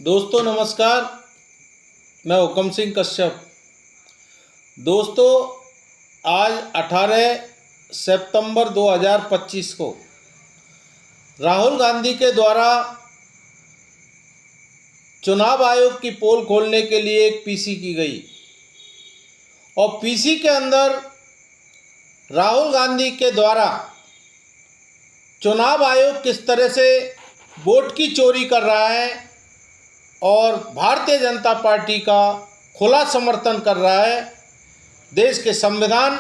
दोस्तों नमस्कार। मैं हुकम सिंह कश्यप। दोस्तों आज 18 सितंबर 2025 को राहुल गांधी के द्वारा चुनाव आयोग की पोल खोलने के लिए एक पीसी की गई और पीसी के अंदर राहुल गांधी के द्वारा चुनाव आयोग किस तरह से वोट की चोरी कर रहा है और भारतीय जनता पार्टी का खुला समर्थन कर रहा है, देश के संविधान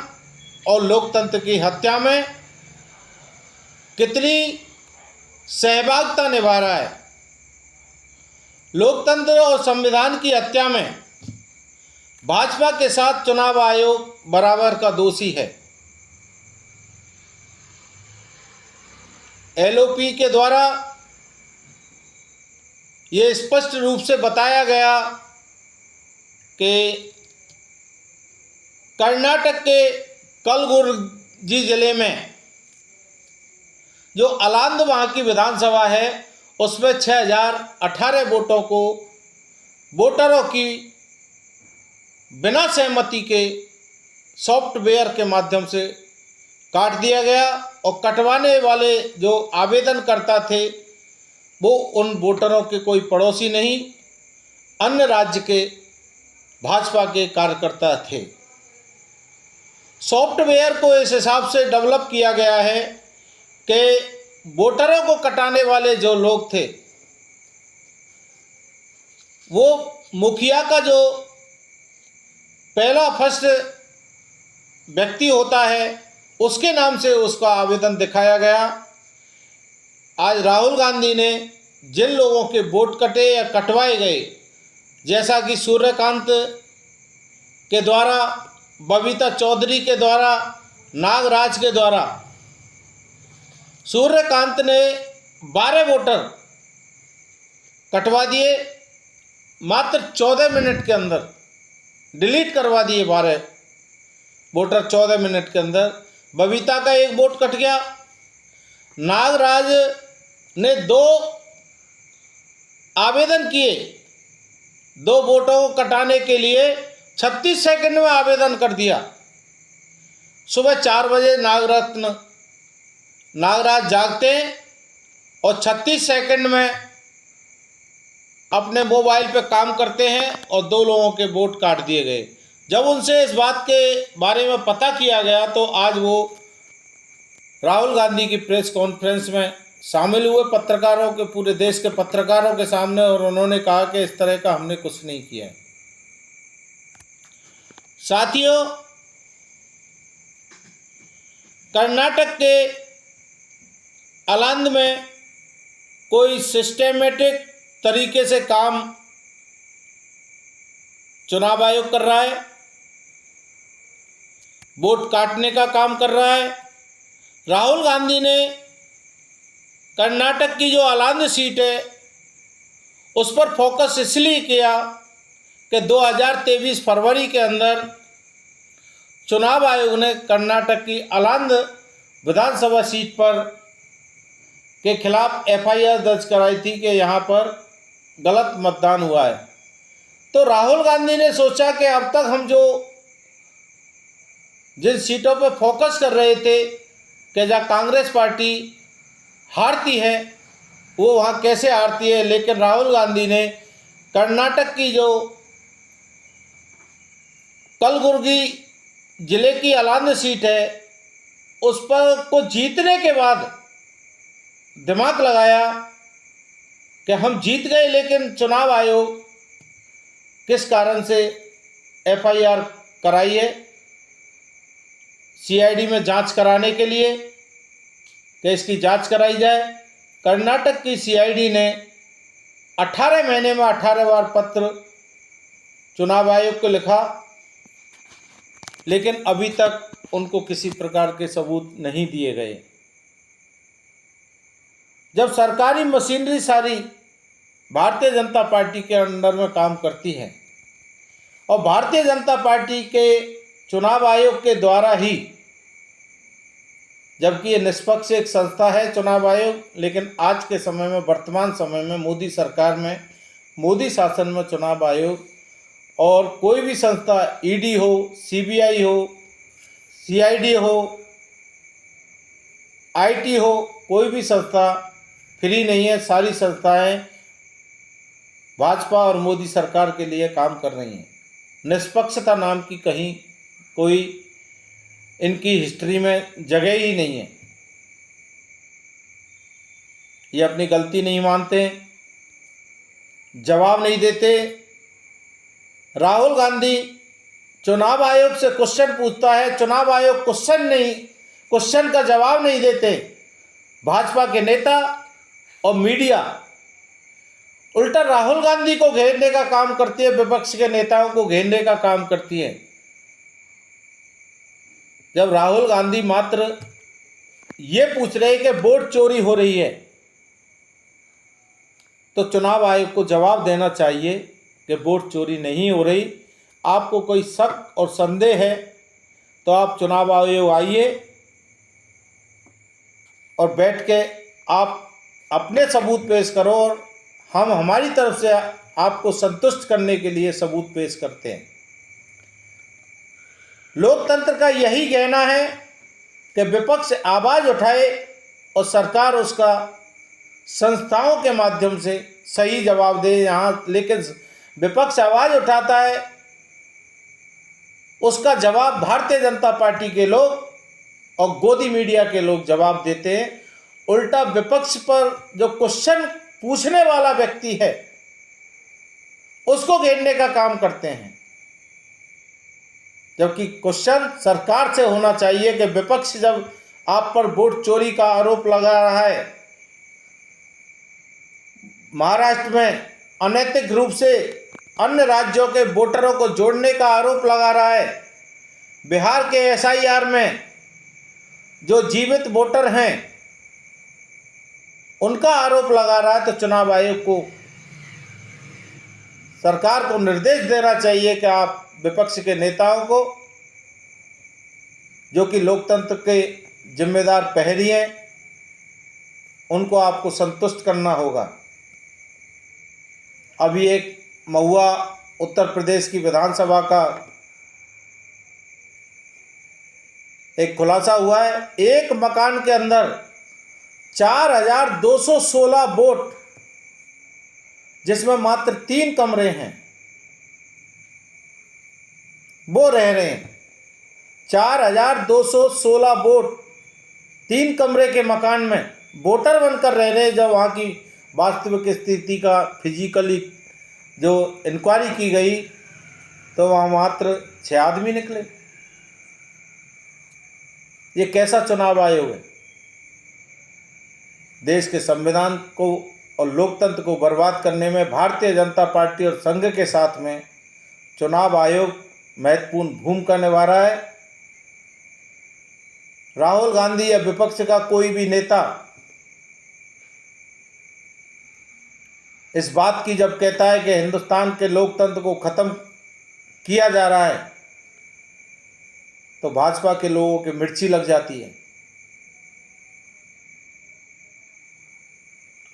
और लोकतंत्र की हत्या में कितनी सहभागिता निभा रहा है। लोकतंत्र और संविधान की हत्या में भाजपा के साथ चुनाव आयोग बराबर का दोषी है। एलओपी के द्वारा ये स्पष्ट रूप से बताया गया कि कर्नाटक के कलबुर्गी जिले में जो अलांद वहाँ की विधानसभा है उसमें 6018 वोटरों की बिना सहमति के सॉफ्टवेयर के माध्यम से काट दिया गया और कटवाने वाले जो आवेदनकर्ता थे वो उन वोटरों के कोई पड़ोसी नहीं, अन्य राज्य के भाजपा के कार्यकर्ता थे। सॉफ्टवेयर को इस हिसाब से डेवलप किया गया है कि वोटरों को कटाने वाले जो लोग थे वो मुखिया का जो पहला फर्स्ट व्यक्ति होता है उसके नाम से उसका आवेदन दिखाया गया। आज राहुल गांधी ने जिन लोगों के वोट कटे या कटवाए गए, जैसा कि सूर्यकांत के द्वारा, बबीता चौधरी के द्वारा, नागराज के द्वारा, सूर्यकांत ने 12 वोटर कटवा दिए, मात्र 14 मिनट के अंदर डिलीट करवा दिए 12 वोटर 14 मिनट के अंदर। बबीता का एक वोट कट गया। नागराज ने 2 आवेदन किए, 2 वोटों को कटाने के लिए 36 सेकंड में आवेदन कर दिया। सुबह 4 बजे नागराज जागते हैं और 36 सेकंड में अपने मोबाइल पे काम करते हैं और 2 लोगों के वोट काट दिए गए। जब उनसे इस बात के बारे में पता किया गया तो आज वो राहुल गांधी की प्रेस कॉन्फ्रेंस में शामिल हुए, पत्रकारों के, पूरे देश के पत्रकारों के सामने, और उन्होंने कहा कि इस तरह का हमने कुछ नहीं किया है। साथियों, कर्नाटक के अलांद में कोई सिस्टेमेटिक तरीके से काम चुनाव आयोग कर रहा है, वोट काटने का काम कर रहा है। राहुल गांधी ने कर्नाटक की जो अलांद सीट है उस पर फोकस इसलिए किया कि 2023 फरवरी के अंदर चुनाव आयोग ने कर्नाटक की अलांद विधानसभा सीट पर के खिलाफ एफआईआर दर्ज कराई थी कि यहाँ पर गलत मतदान हुआ है। तो राहुल गांधी ने सोचा कि अब तक हम जिन सीटों पर फोकस कर रहे थे कि जहाँ कांग्रेस पार्टी हारती है वो वहाँ कैसे हारती है, लेकिन राहुल गांधी ने कर्नाटक की जो कलबुर्गी जिले की अलांद सीट है उस पर को जीतने के बाद दिमाग लगाया कि हम जीत गए, लेकिन चुनाव आयोग किस कारण से एफआईआर कराई है सीआईडी में जांच कराने के लिए कि इसकी जांच कराई जाए। कर्नाटक की सीआईडी ने 18 महीने में 18 बार पत्र चुनाव आयोग को लिखा, लेकिन अभी तक उनको किसी प्रकार के सबूत नहीं दिए गए। जब सरकारी मशीनरी सारी भारतीय जनता पार्टी के अंडर में काम करती है और भारतीय जनता पार्टी के चुनाव आयोग के द्वारा ही, जबकि ये निष्पक्ष एक संस्था है चुनाव आयोग, लेकिन आज के समय में, वर्तमान समय में मोदी सरकार में मोदी शासन में चुनाव आयोग और कोई भी संस्था, ईडी हो, सीबीआई हो, सीआईडी हो, आईटी हो, कोई भी संस्था फ्री नहीं है। सारी संस्थाएं भाजपा और मोदी सरकार के लिए काम कर रही हैं। निष्पक्षता नाम की कहीं कोई इनकी हिस्ट्री में जगह ही नहीं है। ये अपनी गलती नहीं मानते, जवाब नहीं देते। राहुल गांधी चुनाव आयोग से क्वेश्चन पूछता है, चुनाव आयोग क्वेश्चन का जवाब नहीं देते। भाजपा के नेता और मीडिया उल्टा राहुल गांधी को घेरने का काम करती है, विपक्ष के नेताओं को घेरने का काम करती है। जब राहुल गांधी मात्र ये पूछ रहे हैं कि वोट चोरी हो रही है, तो चुनाव आयोग को जवाब देना चाहिए कि वोट चोरी नहीं हो रही। आपको कोई शक और संदेह है तो आप चुनाव आयोग आइए और बैठ के आप अपने सबूत पेश करो, और हम हमारी तरफ से आपको संतुष्ट करने के लिए सबूत पेश करते हैं। लोकतंत्र का यही कहना है कि विपक्ष आवाज़ उठाए और सरकार उसका संस्थाओं के माध्यम से सही जवाब दे। यहाँ लेकिन विपक्ष आवाज़ उठाता है, उसका जवाब भारतीय जनता पार्टी के लोग और गोदी मीडिया के लोग जवाब देते हैं। उल्टा विपक्ष पर जो क्वेश्चन पूछने वाला व्यक्ति है उसको घेरने का काम करते हैं, जबकि क्वेश्चन सरकार से होना चाहिए कि विपक्ष जब आप पर वोट चोरी का आरोप लगा रहा है, महाराष्ट्र में अनैतिक रूप से अन्य राज्यों के वोटरों को जोड़ने का आरोप लगा रहा है, बिहार के एसआईआर में जो जीवित वोटर हैं उनका आरोप लगा रहा है, तो चुनाव आयोग को, सरकार को निर्देश देना चाहिए कि आप विपक्ष के नेताओं को, जो कि लोकतंत्र के जिम्मेदार प्रहरी हैं, उनको आपको संतुष्ट करना होगा। अभी एक महुआ उत्तर प्रदेश की विधानसभा का एक खुलासा हुआ है। एक मकान के अंदर 4216 वोट, जिसमें मात्र 3 कमरे हैं, वो रह रहे हैं। 4216 वोट 3 कमरे के मकान में वोटर बनकर रह रहे हैं। जब वहाँ की वास्तविक स्थिति का फिजिकली जो इंक्वायरी की गई तो वहाँ मात्र 6 आदमी निकले। ये कैसा चुनाव आयोग है? देश के संविधान को और लोकतंत्र को बर्बाद करने में भारतीय जनता पार्टी और संघ के साथ में चुनाव आयोग महत्वपूर्ण भूमिका निभा रहा है। राहुल गांधी या विपक्ष का कोई भी नेता इस बात की जब कहता है कि हिंदुस्तान के लोकतंत्र को खत्म किया जा रहा है, तो भाजपा के लोगों की मिर्ची लग जाती है।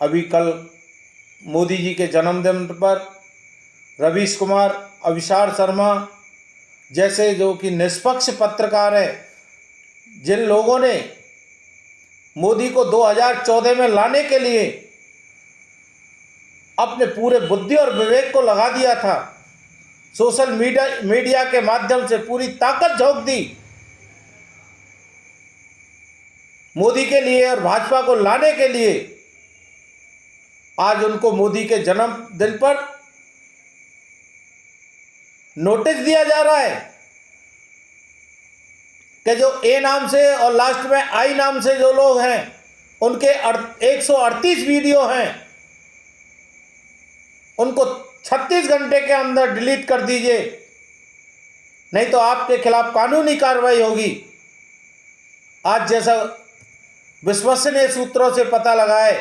अभी कल मोदी जी के जन्मदिन पर रवीश कुमार, अविशार शर्मा जैसे जो कि निष्पक्ष पत्रकार हैं, जिन लोगों ने मोदी को 2014 में लाने के लिए अपने पूरे बुद्धि और विवेक को लगा दिया था, सोशल मीडिया के माध्यम से पूरी ताकत झोंक दी मोदी के लिए और भाजपा को लाने के लिए, आज उनको मोदी के जन्मदिन पर नोटिस दिया जा रहा है कि जो ए नाम से और लास्ट में आई नाम से जो लोग हैं उनके 138 वीडियो हैं, उनको 36 घंटे के अंदर डिलीट कर दीजिए, नहीं तो आपके खिलाफ कानूनी कार्रवाई होगी। आज जैसा विश्वसनीय सूत्रों से पता लगा है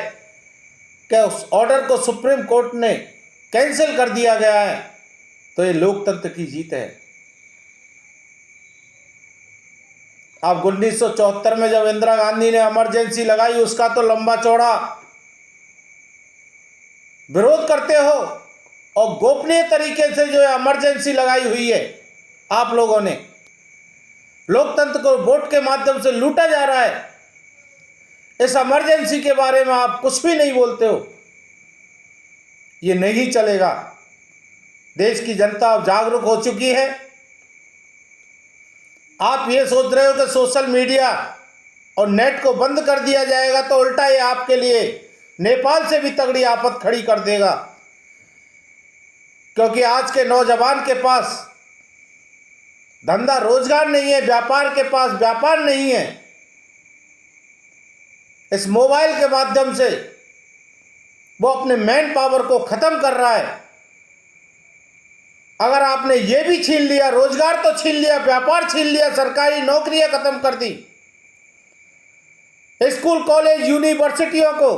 कि उस ऑर्डर को सुप्रीम कोर्ट ने कैंसिल कर दिया गया है, तो ये लोकतंत्र की जीत है। अब 1974 में जब इंदिरा गांधी ने इमरजेंसी लगाई, उसका तो लंबा चौड़ा विरोध करते हो और गोपनीय तरीके से जो है इमरजेंसी लगाई हुई है, आप लोगों ने लोकतंत्र को वोट के माध्यम से लूटा जा रहा है। इस इमरजेंसी के बारे में आप कुछ भी नहीं बोलते हो। ये नहीं चलेगा। देश की जनता अब जागरूक हो चुकी है। आप ये सोच रहे हो कि सोशल मीडिया और नेट को बंद कर दिया जाएगा तो उल्टा ये आपके लिए नेपाल से भी तगड़ी आफत खड़ी कर देगा, क्योंकि आज के नौजवान के पास धंधा रोजगार नहीं है, व्यापार के पास व्यापार नहीं है। इस मोबाइल के माध्यम से वो अपने मैन पावर को खत्म कर रहा है। अगर आपने ये भी छीन लिया, रोजगार तो छीन लिया, व्यापार छीन लिया, सरकारी नौकरियां खत्म कर दी, स्कूल कॉलेज यूनिवर्सिटियों को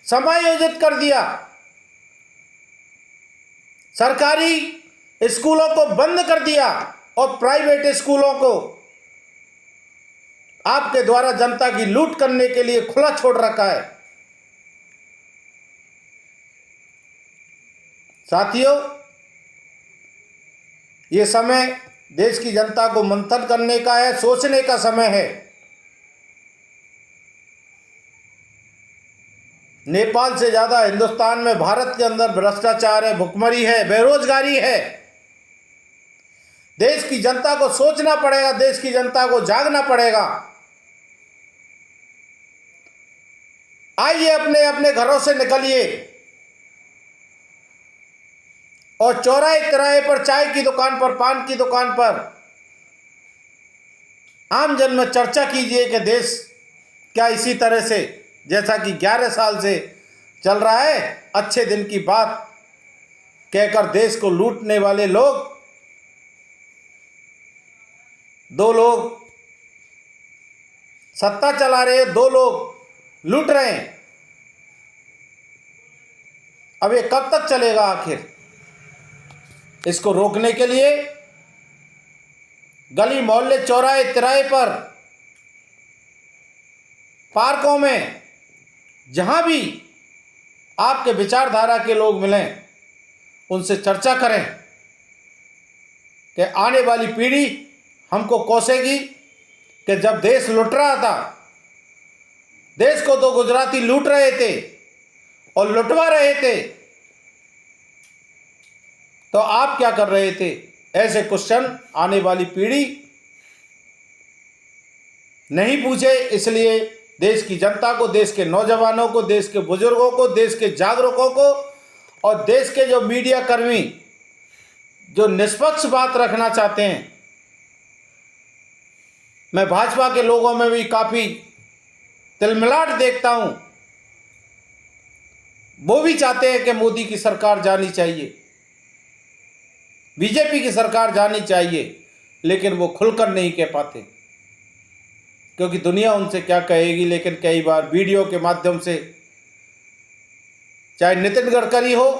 समायोजित कर दिया, सरकारी स्कूलों को बंद कर दिया और प्राइवेट स्कूलों को आपके द्वारा जनता की लूट करने के लिए खुला छोड़ रखा है। साथियों, ये समय देश की जनता को मंथन करने का है, सोचने का समय है। नेपाल से ज़्यादा हिंदुस्तान में, भारत के अंदर भ्रष्टाचार है, भुखमरी है, बेरोजगारी है। देश की जनता को सोचना पड़ेगा, देश की जनता को जागना पड़ेगा। आइए अपने अपने घरों से निकलिए और चौराहे तिराहे पर, चाय की दुकान पर, पान की दुकान पर आम जन में चर्चा कीजिए कि देश क्या इसी तरह से, जैसा कि 11 साल से चल रहा है, अच्छे दिन की बात कहकर देश को लूटने वाले लोग, दो लोग सत्ता चला रहे हैं, दो लोग लूट रहे हैं। अब ये कब तक चलेगा आखिर? इसको रोकने के लिए गली मोहल्ले, चौराहे तिराहे पर, पार्कों में, जहां भी आपके विचारधारा के लोग मिलें, उनसे चर्चा करें कि आने वाली पीढ़ी हमको कोसेगी कि जब देश लूट रहा था, देश को तो गुजराती लूट रहे थे और लुटवा रहे थे, तो आप क्या कर रहे थे? ऐसे क्वेश्चन आने वाली पीढ़ी नहीं पूछे। इसलिए देश की जनता को, देश के नौजवानों को, देश के बुजुर्गों को, देश के जागरूकों को और देश के जो मीडिया कर्मी जो निष्पक्ष बात रखना चाहते हैं, मैं भाजपा के लोगों में भी काफ़ी तिलमिलाट देखता हूं। वो भी चाहते हैं कि मोदी की सरकार जानी चाहिए, बीजेपी की सरकार जानी चाहिए, लेकिन वो खुलकर नहीं कह पाते, क्योंकि दुनिया उनसे क्या कहेगी। लेकिन कई बार वीडियो के माध्यम से, चाहे नितिन गडकरी हो,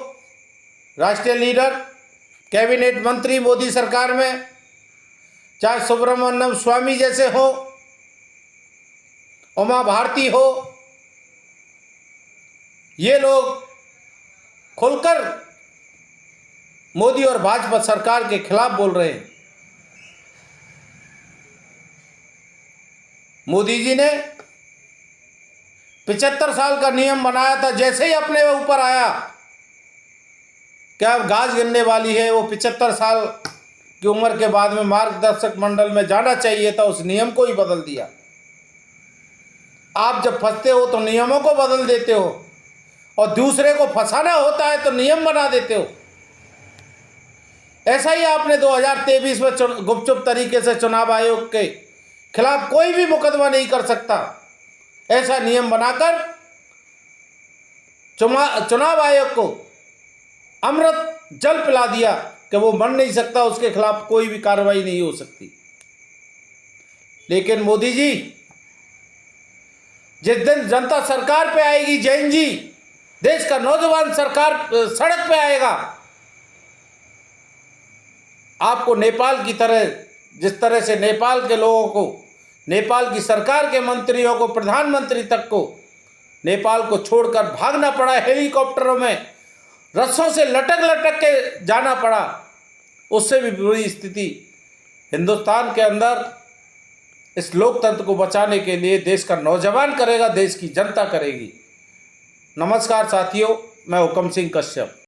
राष्ट्रीय लीडर, कैबिनेट मंत्री मोदी सरकार में, चाहे सुब्रमण्यम स्वामी जैसे हो, उमा भारती हो, ये लोग खुलकर मोदी और भाजपा सरकार के खिलाफ बोल रहे हैं। मोदी जी ने 75 साल का नियम बनाया था, जैसे ही अपने ऊपर आया क्या गाज गिरने वाली है, वो 75 साल की उम्र के बाद में मार्गदर्शक मंडल में जाना चाहिए था, उस नियम को ही बदल दिया। आप जब फंसते हो तो नियमों को बदल देते हो, और दूसरे को फंसाना होता है तो नियम बना देते हो। ऐसा ही आपने 2023 में गुपचुप तरीके से चुनाव आयोग के खिलाफ कोई भी मुकदमा नहीं कर सकता, ऐसा नियम बनाकर चुनाव आयोग को अमृत जल पिला दिया कि वो मर नहीं सकता, उसके खिलाफ कोई भी कार्रवाई नहीं हो सकती। लेकिन मोदी जी, जिस दिन जनता सरकार पे आएगी, जैन जी, देश का नौजवान सरकार सड़क पे आएगा, आपको नेपाल की तरह, जिस तरह से नेपाल के लोगों को, नेपाल की सरकार के मंत्रियों को, प्रधानमंत्री तक को नेपाल को छोड़कर भागना पड़ा, हेलीकॉप्टरों में रस्सों से लटक लटक के जाना पड़ा, उससे भी बुरी स्थिति हिंदुस्तान के अंदर इस लोकतंत्र को बचाने के लिए देश का नौजवान करेगा, देश की जनता करेगी। नमस्कार साथियों, मैं हुकम सिंह कश्यप।